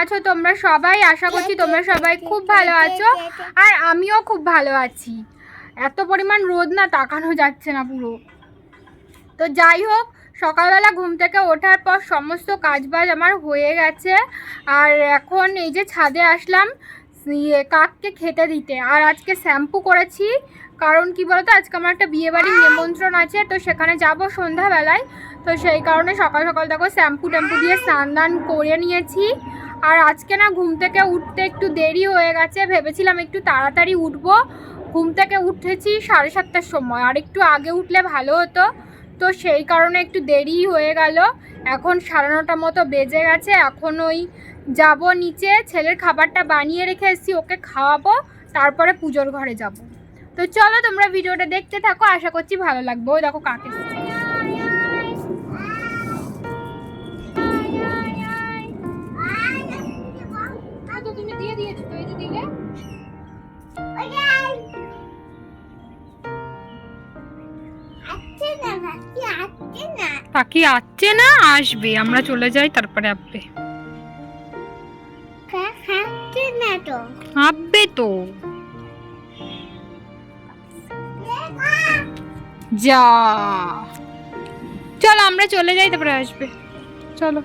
আছো তোমরা সবাই? আশা করছি তোমরা সবাই খুব ভালো আছো, আর আমিও খুব ভালো আছি। এত পরিমাণ রোদ না, তাকানো যাচ্ছে না পুরো। তো যাই হোক, সকালবেলা ঘুম থেকে ওঠার পর সমস্ত কাজবাজ আমার হয়ে গেছে, আর এখন এই যে ছাদে আসলাম কাককে খেতে দিতে। আর আজকে শ্যাম্পু করেছি, কারণ কি বলতো, আজকে আমার একটা বিয়েবাড়ির নিমন্ত্রণ আছে, তো সেখানে যাব সন্ধ্যাবেলায়। তো সেই কারণে সকাল সকাল দেখো শ্যাম্পু ট্যাম্পু দিয়ে স্নান দান করে নিয়েছি। আর আজকে না ঘুম থেকে উঠতে একটু দেরি হয়ে গেছে, ভেবেছিলাম একটু তাড়াতাড়ি উঠবো। ঘুম থেকে উঠেছি 7:30টার সময়, আর একটু আগে উঠলে ভালো হতো। তো সেই কারণে একটু দেরি হয়ে গেল। এখন 9:30 মতো বেজে গেছে। এখন ওই যাব নিচে, ছেলের খাবারটা বানিয়ে রেখে এসেছি, ওকে খাওয়াবো, তারপরে পুজোর ঘরে যাব। তো চলো তোমরা ভিডিওটা দেখতে থাকো, আশা করছি ভালো লাগবে। ওই দেখো কাকে তুমি দিয়ে দিয়েছো, তো এই যে দিলে। পাখি আসছে না, আসবে, আমরা চলে যাই তারপরে আসবে। আসবে তো, যা, চলো আমরা চলে যাই তারপরে আসবে। চলো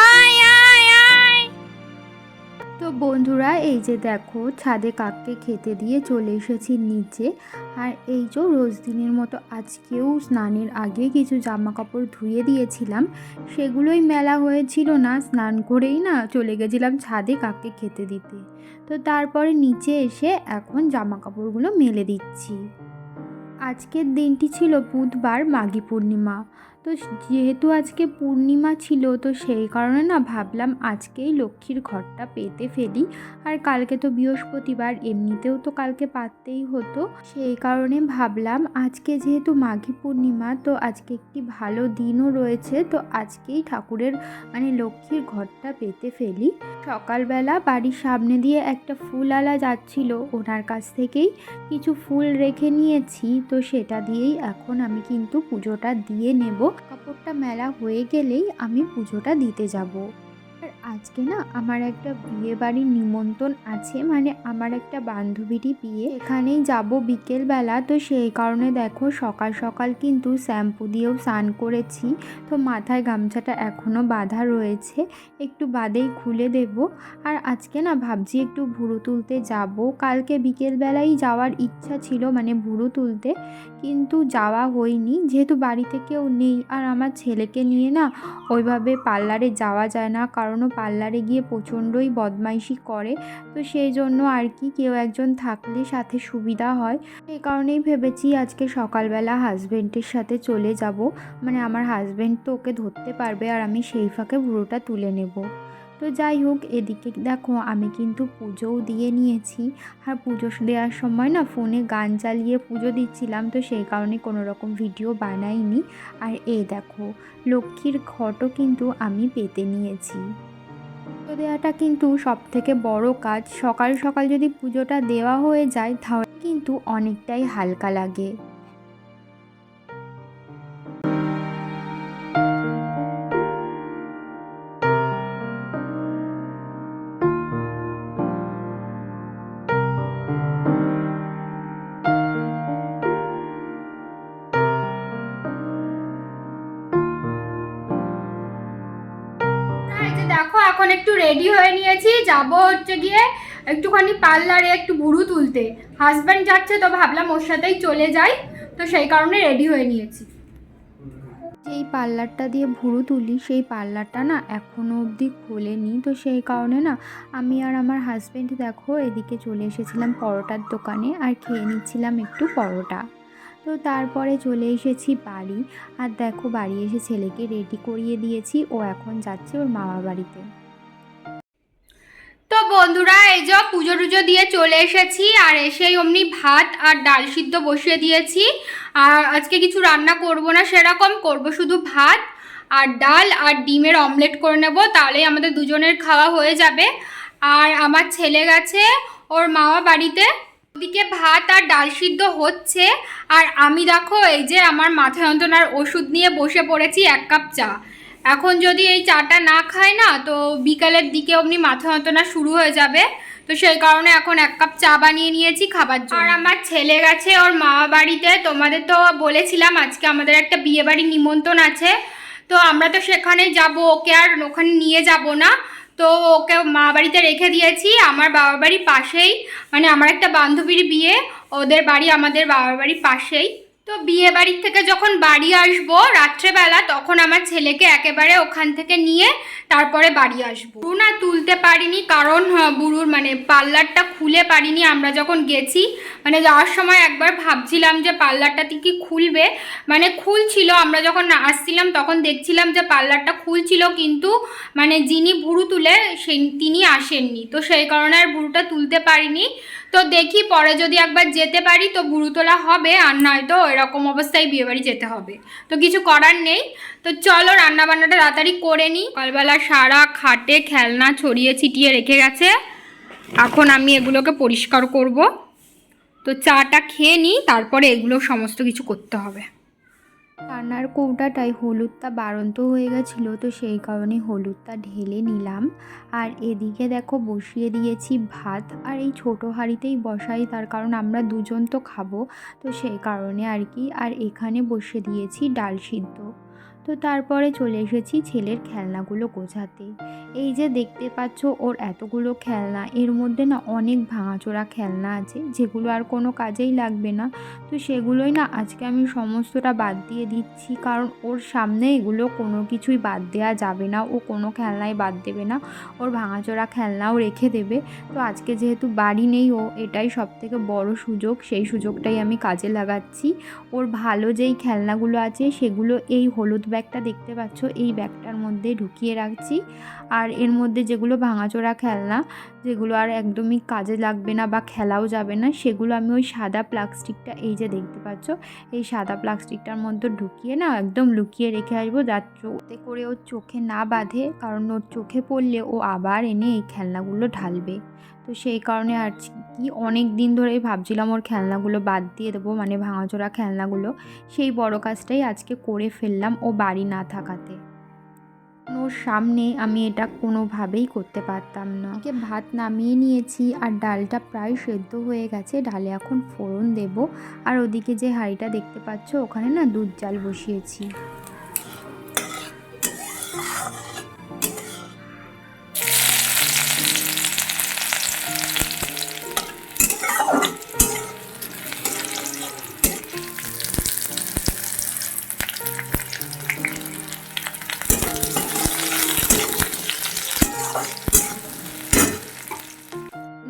আয় আয় আয়। তো বন্ধুরা, এই যে দেখো ছাদে কাককে খেতে দিয়ে চলে এসেছি নিচে। আর এই যে রোজ দিনের মতো আজকেও স্নানের আগে কিছু জামা কাপড় ধুয়ে দিয়েছিলাম, সেগুলোই মেলা হয়েছিল না, স্নান করেই না চলে গেছিলাম ছাদে কাককে খেতে দিতে। তো তারপরে নিচে এসে এখন জামা কাপড়গুলো মেলে দিচ্ছি। আজকের দিনটি ছিল বুধবার, মাঘী পূর্ণিমা। তো যেহেতু আজকে পূর্ণিমা ছিল, তো সেই কারণে না ভাবলাম আজকেই লক্ষ্মীর ঘরটা পেতে ফেলি। আর কালকে তো বৃহস্পতিবার, এমনিতেও তো কালকে পাততেই হতো, সেই কারণে ভাবলাম আজকে যেহেতু মাঘী পূর্ণিমা, তো আজকে একটি ভালো দিনও রয়েছে, তো আজকেই ঠাকুরের লক্ষ্মীর ঘরটা পেতে ফেলি। সকালবেলা বাড়ির সামনে দিয়ে একটা ফুলওয়ালা যাচ্ছিল, ওনার কাছ থেকেই কিছু ফুল রেখে নিয়েছি। তো সেটা দিয়েই এখন আমি কিন্তু পুজোটা দিয়ে নেব। কাপড়টা মেলা হয়ে গেলেই আমি পুজোটা দিতে যাব। আর আজকে না আমার একটা বিয়ে বাড়ির নিমন্ত্রণ আছে, আমার একটা বান্ধবীরই বিয়ে, এখানেই যাব বিকেলবেলা। তো সেই কারণে দেখো সকাল সকাল কিন্তু শ্যাম্পু দিয়েও স্নান করেছি। তো মাথায় গামছাটা এখনও বাঁধা রয়েছে, একটু বাদেই খুলে দেব। আর আজকে না ভাবছি একটু ভুরু তুলতে যাব। কালকে বিকেলবেলাই যাওয়ার ইচ্ছা ছিল, ভুরু তুলতে, কিন্তু যাওয়া হয়নি, যেহেতু বাড়িতে কেউ নেই। আর আমার ছেলেকে নিয়ে না ওইভাবে পার্লারে যাওয়া যায় না, কারণ পার্লারে গিয়ে প্রচণ্ডই বদমাইশি করে। তো সেই জন্য আর কি, কেউ একজন থাকলে সাথে সুবিধা হয়। এই কারণেই ভেবেছি আজকে সকালবেলা হাজব্যান্ডের সাথে চলে যাব, আমার হাজব্যান্ড তো ওকে ধরতে পারবে, আর আমি সেই ফাঁকে ভুরুটা তুলে নেব। তো যাই হোক, এদিকে দেখো আমি কিন্তু পুজোও দিয়ে নিয়েছি। আর পুজো দেওয়ার সময় না ফোনে গান চালিয়ে পুজো দিচ্ছিলাম, তো সেই কারণে কোনো রকম ভিডিও বানাইনি। আর এই দেখো লক্ষ্মীর ঘটও কিন্তু আমি পেতে নিয়েছি। পুজো দেওয়াটা কিন্তু সবথেকে বড় কাজ। সকাল সকাল যদি পুজোটা দেওয়া হয়ে যায় তাহলে কিন্তু অনেকটাই হালকা লাগে। দেখো এখন একটু রেডি হয়ে নিয়েছি, যাব হচ্ছে গিয়ে একটুখানি পার্লারে একটু ভুরু তুলতে। হাজব্যান্ড যাচ্ছে, তো ভাবলাম ওর সাথেই চলে যাই, তো সেই কারণে রেডি হয়ে নিয়েছি। যেই পার্লারটা দিয়ে ভুরু তুলি, সেই পার্লারটা না এখনও অবধি খোলেনি। তো সেই কারণে না আমি আর আমার হাজব্যান্ড দেখো এদিকে চলে এসেছিলাম পরোটার দোকানে, আর খেয়ে নিচ্ছিলাম একটু পরোটা। তো তারপরে চলে এসেছি বাড়ি। আর দেখো বাড়ি এসে ছেলেকে রেডি করিয়ে দিয়েছি, ও এখন যাচ্ছে ওর মামার বাড়িতে। তো বন্ধুরা, এই যে পুজো টুজো দিয়ে চলে এসেছি, আর এসেই অমনি ভাত আর ডাল সিদ্ধ বসিয়ে দিয়েছি। আর আজকে কিছু রান্না করব না, সেরকম করব শুধু ভাত আর ডাল আর ডিমের অমলেট করে নেব, তাহলেই আমাদের দুজনের খাওয়া হয়ে যাবে। আর আমার ছেলে গেছে ওর মামা বাড়িতে, ওদিকে ভাত আর ডাল সিদ্ধ হচ্ছে। আর আমি দেখো এই যে আমার মাথা যন্ত্রণার ওষুধ নিয়ে বসে পড়েছি, 1 কাপ চা। এখন যদি এই চাটা না খায় না তো বিকালের দিকে অমনি মাথা যন্ত্রণা শুরু হয়ে যাবে। তো সেই কারণে এখন 1 কাপ চা বানিয়ে নিয়েছি খাবার জন্য। আর আমার ছেলে গেছে ওর মামা বাড়িতে। তোমাদের তো বলেছিলাম আজকে আমাদের একটা বিয়ে বাড়ির নিমন্ত্রণ আছে, তো আমরা তো সেখানে যাব, ওকে আর ওখানে নিয়ে যাব না। তো ওকে মা বাড়িতে রেখে দিয়েছি। আমার বাবার বাড়ির পাশেই, মানে আমার একটা বান্ধবীর বিয়ে, ওদের বাড়ি আমাদের বাবার বাড়ির পাশেই। তো বিয়ে বাড়ির থেকে যখন বাড়ি আসবো রাত্রেবেলা, তখন আমার ছেলেকে একেবারে ওখান থেকে নিয়ে তারপরে বাড়ি আসবো। বুড়ু না তুলতে পারিনি, কারণ বুড়ুর মানে পার্লারটা খুলে পারিনি। আমরা যখন গেছি মানে যাওয়ার সময় একবার ভাবছিলাম যে পার্লারটা কি খুলবে, মানে খুলছিল। আমরা যখন আসছিলাম তখন দেখছিলাম যে পার্লারটা খুলছিল, কিন্তু মানে যিনি বুড়ু তুলে তিনি আসেননি। তো সেই কারণে আর বুড়ুটা তুলতে পারিনি। তো দেখি পরে যদি একবার যেতে পারি তো বুড়ু তোলা হবে, আর নয়তো এরকম অবস্থায় বিয়েবাড়ি যেতে হবে। তো কিছু করার নেই। তো চলো রান্নাবান্নাটা তাড়াতাড়ি করে নিই। সকালবেলা সারা খাটে খেলনা ছড়িয়ে ছিটিয়ে রেখে গেছে, এখন আমি এগুলোকে পরিষ্কার করব। তো চাটা খেয়ে নিই, তারপরে এগুলো সমস্ত কিছু করতে হবে। রান্নার কৌটাটায় হলুদটা বাড়ন্ত হয়ে গেছিলো, তো সেই কারণে হলুদটা ঢেলে নিলাম। আর এদিকে দেখো বসিয়ে দিয়েছি ভাত, আর এই ছোটো হাঁড়িতেই বসাই, তার কারণ আমরা দুজন তো খাবো, তো সেই কারণে আর কি। আর এখানে বসিয়ে দিয়েছি ডাল সিদ্ধ। তো তারপরে চলে এসেছি ছেলের খেলনাগুলো গোছাতে। এই যে দেখতে পাচ্ছ ওর এতগুলো খেলনা, এর মধ্যে না অনেক ভাঙাচোরা খেলনা আছে যেগুলো আর কোনো কাজেই লাগবে না। তো সেগুলোই না আজকে আমি সমস্তটা বাদ দিয়ে দিচ্ছি, কারণ ওর সামনে এগুলো কোনো কিছুই বাদ দেওয়া যাবে না। ও কোনো খেলনাই বাদ দেবে না, ওর ভাঙাচোরা খেলনাও রেখে দেবে। তো আজকে যেহেতু বাড়ি নেই ও, এটাই সবথেকে বড় সুযোগ, সেই সুযোগটাই আমি কাজে লাগাচ্ছি। ওর ভালো যেই খেলনাগুলো আছে সেগুলো এই হলুদ ব্যাগটা দেখতে পাচ্ছ, এই ব্যাগটার মধ্যে ঢুকিয়ে রাখছি। আর এর মধ্যে যেগুলো ভাঙাচোরা খেলনা, যেগুলো আর একদমই কাজে লাগবে না বা খেলাও যাবে না, সেগুলো আমি ওই সাদা প্লাস্টিকটা, এই যে দেখতে পাচ্ছ এই সাদা প্লাস্টিকটার মধ্যে ঢুকিয়ে না একদম লুকিয়ে রেখে আসবো, যাতে করে ওর চোখে না বাঁধে, কারণ ওর চোখে পড়লে ও আবার এনে এই খেলনাগুলো ঢালবে। তো সেই কারণে আর কি অনেক দিন ধরেই ভাবছিলাম ওর খেলনাগুলো বাদ দিয়ে দেবো, মানে ভাঙাচোরা খেলনাগুলো। সেই বড় কাজটাই আজকে করে ফেললাম ও বাড়ি না থাকাতে। ওর সামনে আমি এটা কোনোভাবেই করতে পারতাম না। ভাত নামিয়ে নিয়েছি আর ডালটা প্রায় সেদ্ধ হয়ে গেছে, ডালে এখন ফোড়ন দেব। আর ওদিকে যে হাঁড়িটা দেখতে পাচ্ছ ওখানে না দুধ জাল বসিয়েছি।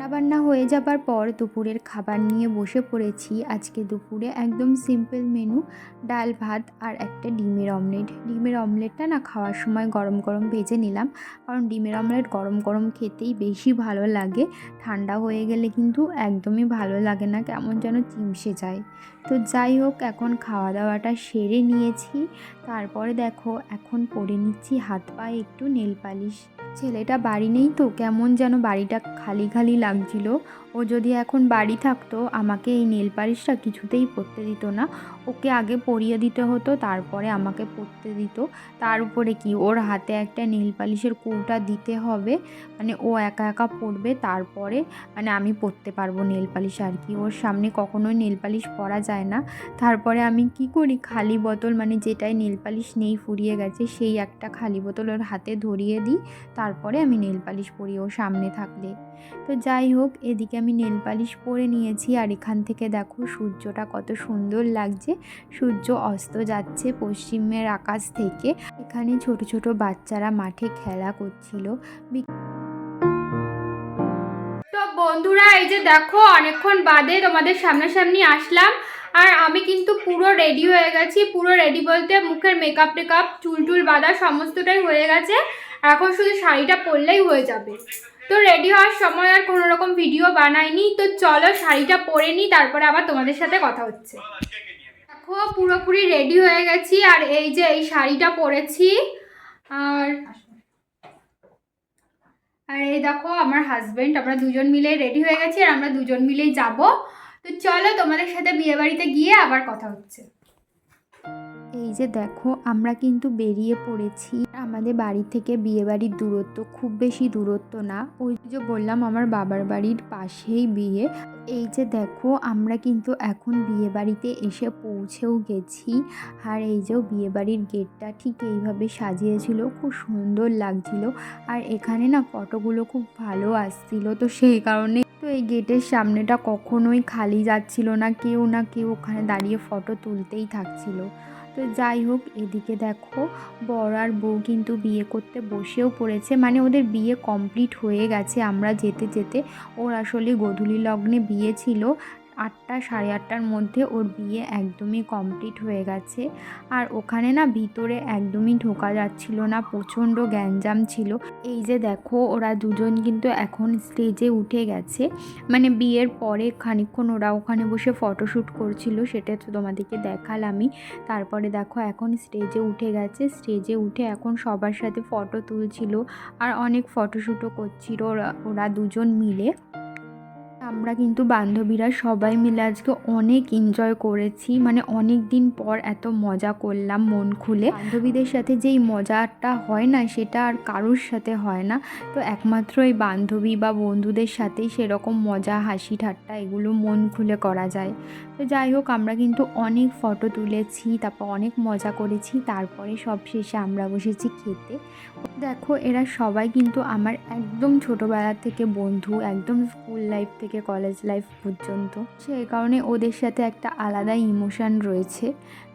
রান্নাবান্না হয়ে যাবার পর দুপুরের খাবার নিয়ে বসে পড়েছি। আজকে দুপুরে একদম সিম্পল মেনু, ডাল ভাত আর একটা ডিমের অমলেট। ডিমের অমলেটটা না খাওয়ার সময় গরম গরম ভেজে নিলাম, কারণ ডিমের অমলেট গরম গরম খেতেই বেশি ভালো লাগে। ঠান্ডা হয়ে গেলে কিন্তু একদমই ভালো লাগে না, কেমন যেন চিমসে যায়। তো যাই হোক, এখন খাওয়া দাওয়াটা সেরে নিয়েছি। তারপরে দেখো এখন পরে নিচ্ছি হাত পায়ে একটু নেল পালিশ। ছেলেটা বাড়ি নেই তো কেমন যেন বাড়িটা খালি খালি লাগছিল। ও যদি এখন বাড়ি থাকতো আমাকে এই নেল পালিশটা কিছুতেই পরতে দিত না। ওকে আগে পরিয়ে দিতে হতো, তারপরে আমাকে পরতে দিত। তার উপরে কি ওর হাতে একটা নেল পালিশের কৌটা দিতে হবে, মানে ও একা একা পরবে, তারপরে মানে আমি পরতে পারবো নেল পালিশ আর কি। ওর সামনে কখনোই নেল পালিশ পরা যায় না। তারপরে আমি কি করি, খালি বোতল, মানে যেটায় নেল পালিশ নেই ফুরিয়ে গেছে, সেই একটা খালি বোতল ওর হাতে ধরিয়ে দিই, তারপরে আমি নেল পালিশ পরি ও সামনে থাকলে। তো যাই হোক, এদিকে আমি নেল পালিশ পরে নিয়েছি। আর এখান থেকে দেখো সূর্যটা কত সুন্দর লাগছে, সূর্য অস্ত যাচ্ছে পশ্চিমের আকাশ থেকে। এখানে ছোট ছোট বাচ্চারা মাঠে খেলা করছিল। তো বন্ধুরা এই যে দেখো অনেকক্ষণ বাদে তোমাদের সামনাসামনি আসলাম, আর আমি কিন্তু পুরো রেডি হয়ে গেছি। পুরো রেডি বলতে মুখের মেকআপ টেকআপ চুল টুল বাঁধা সমস্তটাই হয়ে গেছে, এখন শুধু শাড়িটা পরলেই হয়ে যাবে। তো রেডি হওয়ার সময় আর কোনো রকম ভিডিও বানাইনি। তো চলো শাড়িটা পরে নিই, তারপরে আবার তোমাদের সাথে কথা হচ্ছে। দেখো পুরোপুরি রেডি হয়ে গেছি, আর এই যে এই শাড়িটা পরেছি, আর আর এই দেখো আমার হাজবেন্ড, আমরা দুজন মিলে রেডি হয়ে গেছি, আর আমরা দুজন মিলেই যাব। তো চলো তোমাদের সাথে বিয়ে বাড়িতে গিয়ে আবার কথা হচ্ছে। এই যে দেখো আমরা কিন্তু বেরিয়ে পড়েছি। আমাদের বাড়ি থেকে বিয়েবাড়ির দূরত্ব খুব বেশি দূরত্ব না, ওই যে বললাম আমার বাবার বাড়ির পাশেই বিয়ে। এই যে দেখো আমরা কিন্তু এখন বিয়ে বাড়িতে এসে পৌঁছেও গেছি। আর এই যে বিয়েবাড়ির গেটটা ঠিক এইভাবে সাজিয়েছিল, খুব সুন্দর লাগছিল। আর এখানে না ফটোগুলো খুব ভালো আসছিল, তো সেই কারণে তো এই গেটের সামনেটা কখনোই খালি যাচ্ছিল না, কেউ না কেউ ওখানে দাঁড়িয়ে ফটো তুলতেই থাকছিল। তো যাই হোক, এদিকে দেখো বর আর বউ কিন্তু বিয়ে করতে বসেও পড়েছে, মানে ওদের বিয়ে কমপ্লিট হয়ে গেছে। আমরা যেতে যেতে ওর আসলে গোধূলি লগ্নে বিয়ে ছিল, 8টা সাড়ে 8টার মধ্যে ওর বিয়ে একদমই কমপ্লিট হয়ে গেছে। আর ওখানে না ভিতরে একদমই ঢোকা যাচ্ছিল না, প্রচণ্ড গ্যাঞ্জাম ছিল। এই যে দেখো ওরা দুজন কিন্তু এখন স্টেজে উঠে গেছে, মানে বিয়ের পরে খানিকক্ষণ ওরা ওখানে বসে ফটোশ্যুট করছিল, সেটা তো তোমাদেরকে দেখালামই। তারপরে দেখো এখন স্টেজে উঠে গেছে, স্টেজে উঠে এখন সবার সাথে ফটো তুলছিল আর অনেক ফটোশ্যুটও করছিল ওরা দুজন মিলে। আমরা কিন্তু বান্ধবীরা সবাই মিলে আজকে অনেক এনজয় করেছি, মানে অনেক দিন পর এত মজা করলাম মন খুলে। বান্ধবীদের সাথে যেই মজাটা হয় না সেটা আর কারোর সাথে হয় না, তো একমাত্র এই বান্ধবী বা বন্ধুদের সাথেই সেরকম মজা হাসি ঠাট্টা এগুলো মন খুলে করা যায়। তো যাই হোক আমরা কিন্তু অনেক ফটো তুলেছি, তারপর অনেক মজা করেছি, তারপরে সব শেষে আমরা বসেছি খেতে। দেখো এরা সবাই কিন্তু আমার একদম ছোটোবেলা থেকে বন্ধু, একদম স্কুল লাইফ থেকে কলেজ লাইফ পর্যন্ত, সেই কারণে ওদের সাথে একটা আলাদা ইমোশান রয়েছে।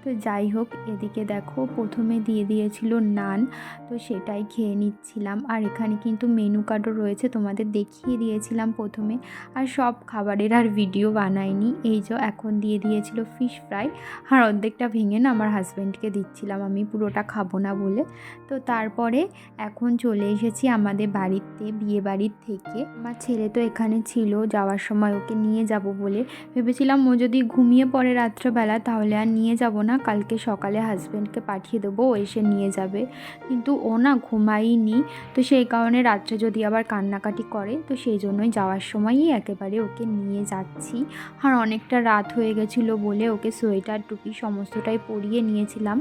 তো যাই হোক, এদিকে দেখো প্রথমে দিয়ে দিয়েছিল নান, তো সেটাই খেয়ে নিচ্ছিলাম। আর এখানে কিন্তু মেনু কার্ডও রয়েছে, তোমাদের দেখিয়ে দিয়েছিলাম প্রথমে, আর সব খাবারের আর ভিডিও বানাইনি। এই যে এখন দিয়ে দিয়েছিল ফিশ ফ্রাই, আর অর্ধেকটা ভেঙে না আমার হাজব্যান্ডকে দিচ্ছিলাম, আমি পুরোটা খাবো না বলে। তো তারপরে এখন চলে এসেছি আমাদের বাড়িতে, বিয়ে বাড়ির থেকে। আমার ছেলে তো এখানে ছিল, যাওয়ার সময় ওকে নিয়ে যাব বলে ভেবেছিলাম, ও যদি ঘুমিয়ে পড়ে রাত্রেবেলা তাহলে আর নিয়ে যাব না, কালকে সকালে হাজব্যান্ডকে পাঠিয়ে দেবো, ও এসে নিয়ে যাবে। কিন্তু ও না ঘুমায়নি, তো সেই কারণে রাত্রে যদি আবার কান্নাকাটি করে, তো সেই জন্যই যাওয়ার সময়ই একেবারে ওকে নিয়ে যাচ্ছি। আর অনেকটা রাত হয়ে গেছিলো বলে ওকে সোয়েটার টুপি সমস্তটাই পরিয়ে নিয়েছিলাম।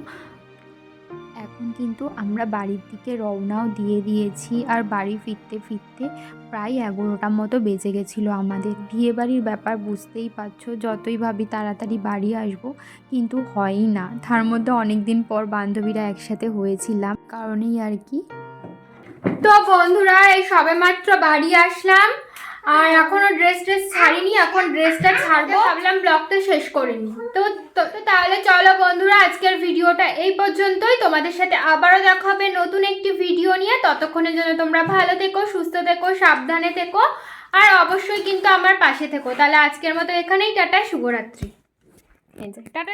এখন কিন্তু আমরা বাড়ির দিকে রওনাও দিয়ে দিয়েছি, আর বাড়ি ফিরতে ফিরতে প্রায় 11টার মতো বেজে গেছিলো আমাদের। বিয়েবাড়ির ব্যাপার বুঝতেই পারছো, যতই ভাবি তাড়াতাড়ি বাড়ি আসবো কিন্তু হয়ই না, তার মধ্যে অনেক দিন পর বান্ধবীরা একসাথে হয়েছিলাম কারণেই আর কি। তো বন্ধুরা এই সবেমাত্র বাড়ি আসলাম, আর এখনো ড্রেস ছাড়িনি, এখন ড্রেসটা ছাড়বো, ভাবলাম ব্লগটা শেষ করে নিই। তো তাহলে চলো বন্ধুরা, আজকের ভিডিওটা এই পর্যন্তই। তোমাদের সাথে আবারও দেখা হবে নতুন একটি ভিডিও নিয়ে। ততক্ষণের জন্য তোমরা ভালো থেকো, সুস্থ থেকো, সাবধানে থেকো, আর অবশ্যই কিন্তু আমার পাশে থেকো। তাহলে আজকের মতো এখানেই টাটা, শুভরাত্রি। টাটা।